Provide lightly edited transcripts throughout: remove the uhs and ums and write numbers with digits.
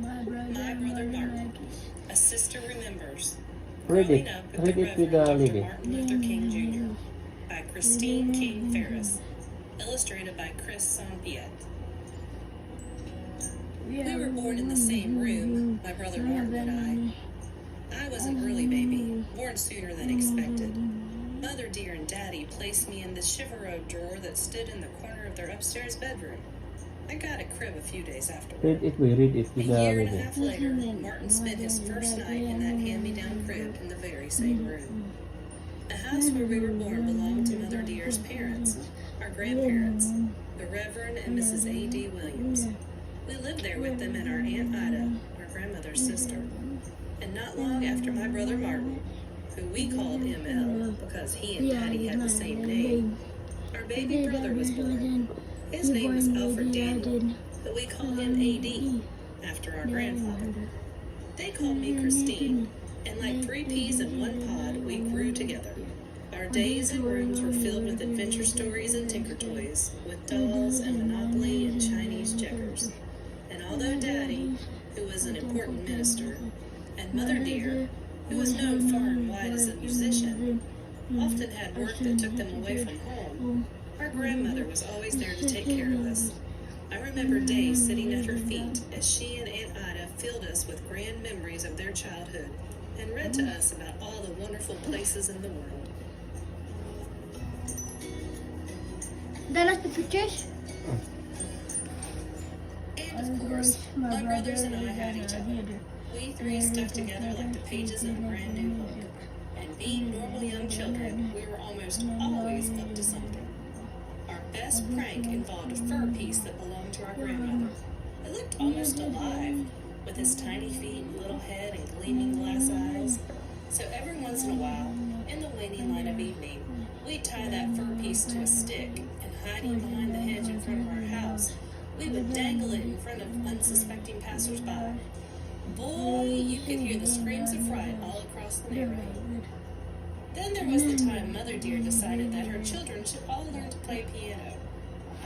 My brother Martin, a sister remembers. Read Growing it. up with Read the it with Reverend the Dr. lady. Martin Luther King Jr. by Christine King Ferris, illustrated by Chris Sampiet. We were born in the same room, my brother Martin and I. I was an early baby, born sooner than expected. Mother dear and Daddy placed me in the Chevreau drawer that stood in the corner of their upstairs bedroom. I got a crib a few days afterward. Read it with A the year and a lady. half later, Martin spent his first night in that hand-me-down crib in the very same room. The house where we were born belonged to Mother Dear's parents, our grandparents, the Reverend and Mrs. A.D. Williams. We lived there with them and our Aunt Ida, our grandmother's sister. And not long after my brother Martin, who we called M.L. because he and Daddy had the same name, our baby brother was born. His name was Alfred Daniel, but we called him A.D. after our grandfather. They called me Christine, and like 3 peas in one pod, we grew together. Our days and rooms were filled with adventure stories and tinker toys, with dolls and Monopoly and Chinese checkers. And although Daddy, who was an important minister, and Mother Dear, who was known far and wide as a musician, often had work that took them away from home, our grandmother was always there to take care of us. I remember days sitting at her feet as she and Aunt Ida filled us with grand memories of their childhood and read to us about all the wonderful places in the world. That is the pictures? And of course, my brothers and I had each other. We 3 stuck together like the pages of a brand new book. And being normal young children, we were almost always up to something. Our best prank involved a fur piece that belonged to our grandmother. It looked almost alive, with its tiny feet and little head and gleaming glass eyes. So every once in a while, in the waning light of evening, we'd tie that fur piece to a stick, and hiding behind the hedge in front of our house, we would dangle it in front of unsuspecting passers-by. Boy, you could hear the screams of fright all across the neighborhood. Then there was the time Mother Dear decided that her children should all learn to play piano.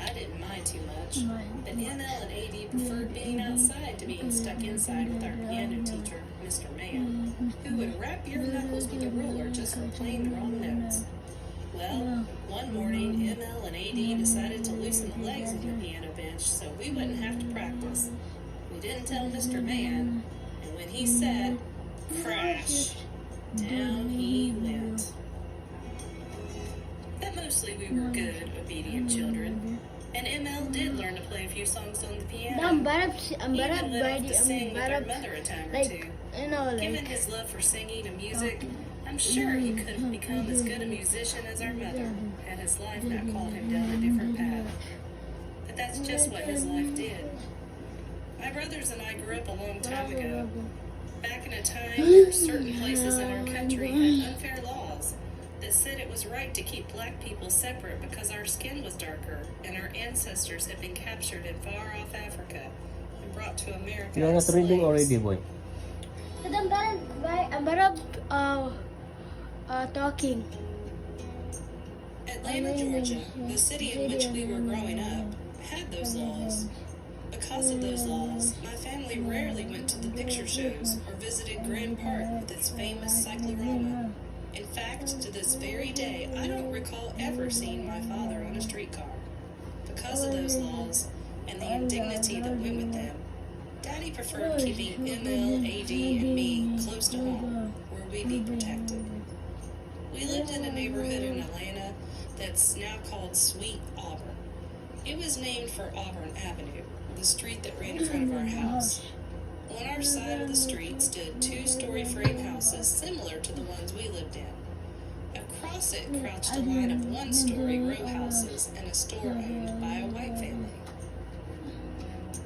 I didn't mind too much, but ML and AD preferred being outside to being stuck inside with our piano teacher, Mr. Mann, who would rap your knuckles with a ruler just for playing the wrong notes. Well, one morning, ML and AD decided to loosen the legs of the piano bench so we wouldn't have to practice. We didn't tell Mr. Mann, and when he said, crash, down he went. But mostly we were good, obedient children, and ML did learn to play a few songs on the piano. Even went off to sing with our mother a time or two. Given his love for singing and music, I'm sure he could have become as good a musician as our mother, had his life not called him down a different path. But that's just what his life did. My brothers and I grew up a long time ago, back in a time where certain places in our country had unfair laws that said it was right to keep black people separate because our skin was darker and our ancestors had been captured in far-off Africa and brought to America You're as not reading slaves. already, boy. But I'm better talking. Atlanta, Georgia, the city in which we were growing up, had those laws. Because of those laws, my family rarely went to the picture shows or visited Grand Park with its famous cyclorama. In fact, to this very day, I don't recall ever seeing my father on a streetcar. Because of those laws and the indignity that went with them, Daddy preferred keeping ML, AD, and me close to home, where we'd be protected. We lived in a neighborhood in Atlanta that's now called Sweet Auburn. It was named for Auburn Avenue, the street that ran in front of our house. On our side of the street stood 2-story frame houses similar to the ones we lived in. Across it crouched a line of 1-story row houses and a store owned by a white family.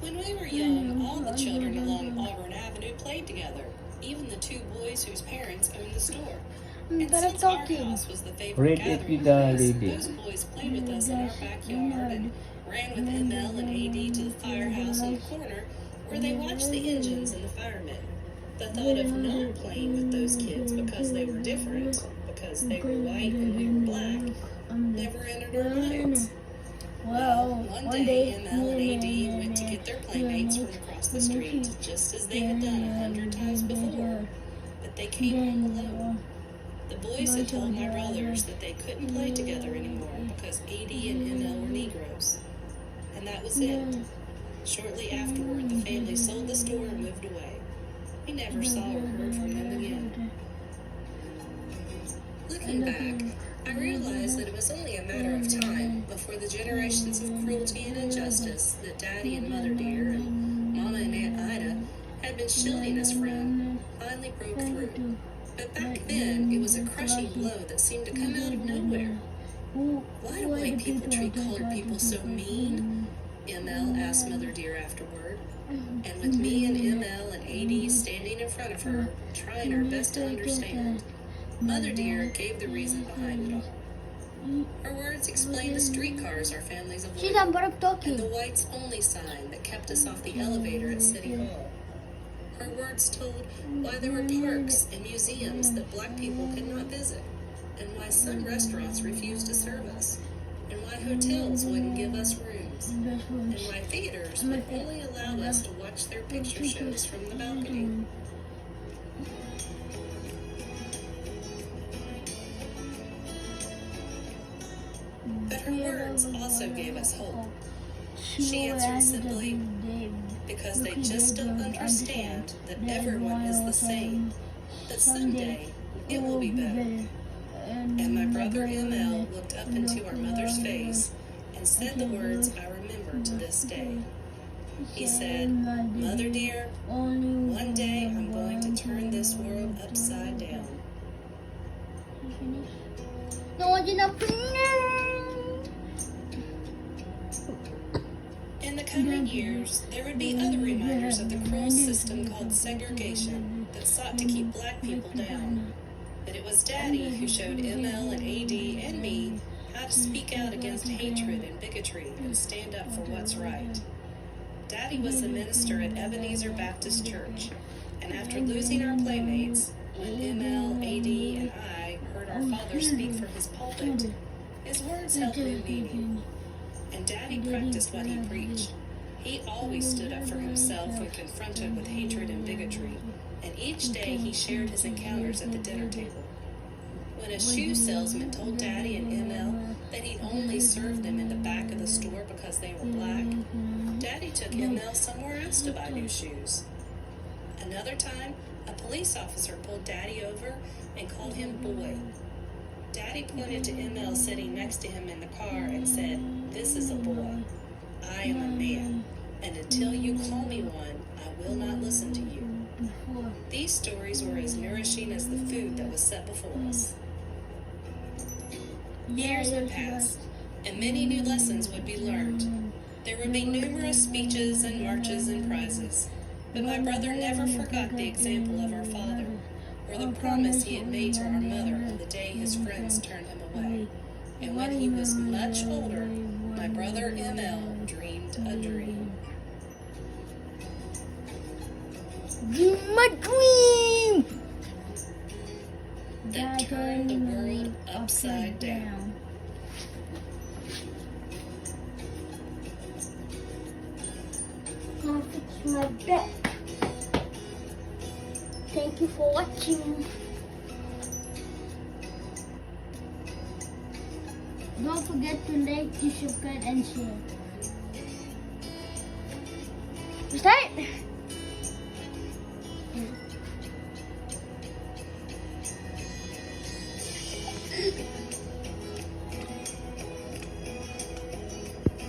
When we were young, all the children along Auburn Avenue played together, even the 2 boys whose parents owned the store. And since our house was the favorite gathering place, those boys played with us in our backyard and ran with ML and AD to the firehouse in the corner where they watched the engines and the firemen. The thought of not playing with those kids because they were different, because they were white and we were black, never entered our minds. Well, one day ML and AD went to get their playmates from across the street, just as they had done 100 times before. But they came home alone. The boys had told my brothers that they couldn't play together anymore because AD and ML were Negroes. And that was it. Shortly afterward, the family sold the store and moved away. We never saw or heard from them again. Looking back, I realized that it was only a matter of time before the generations of cruelty and injustice that Daddy and Mother Dear and Mama and Aunt Ida had been shielding us from finally broke through. But back then, it was a crushing blow that seemed to come out of nowhere. Why do white people treat colored people so mean? ML asked Mother Dear afterward. And with me and ML and AD standing in front of her, trying our best to understand, Mother Dear gave the reason behind it all. Her words explained the streetcars our families avoided, She's on and talking. the whites only sign that kept us off the elevator at City Hall. Her words told why there were parks and museums that black people could not visit, and why some restaurants refused to serve us, and why hotels wouldn't give us rooms, and why theaters would only allow us to watch their picture shows from the balcony. But her words also gave us hope. She answered simply, because they just don't understand that everyone is the same, that someday it will be better. And my brother ML looked up into our mother's face and said the words I remember to this day. He said, Mother Dear, one day I'm going to turn this world upside down. No, you're not. In the coming years, there would be other reminders of the cruel system called segregation that sought to keep black people down. But it was Daddy who showed ML and AD and me how to speak out against hatred and bigotry and stand up for what's right. Daddy was the minister at Ebenezer Baptist Church, and after losing our playmates, when ML, AD, and I heard our father speak from his pulpit, his words held new meaning. And Daddy practiced what he preached. He always stood up for himself when confronted with hatred and bigotry, and each day he shared his encounters at the dinner table. When a shoe salesman told Daddy and ML that he'd only served them in the back of the store because they were black, Daddy took ML somewhere else to buy new shoes. Another time, a police officer pulled Daddy over and called him boy. Daddy pointed to ML sitting next to him in the car and said, This is a boy. I am a man, and until you call me one, I will not listen to you. These stories were as nourishing as the food that was set before us. Years would pass, and many new lessons would be learned. There would be numerous speeches and marches and prizes, but my brother never forgot the example of our father, or the promise he had made to our mother on the day his friends turned him away. And when he was much older, my brother ML dreamed a dream. My dream! That turned the world upside down. I'll fix my bed. Thank you for watching. Don't forget to like, to subscribe, and share. Start.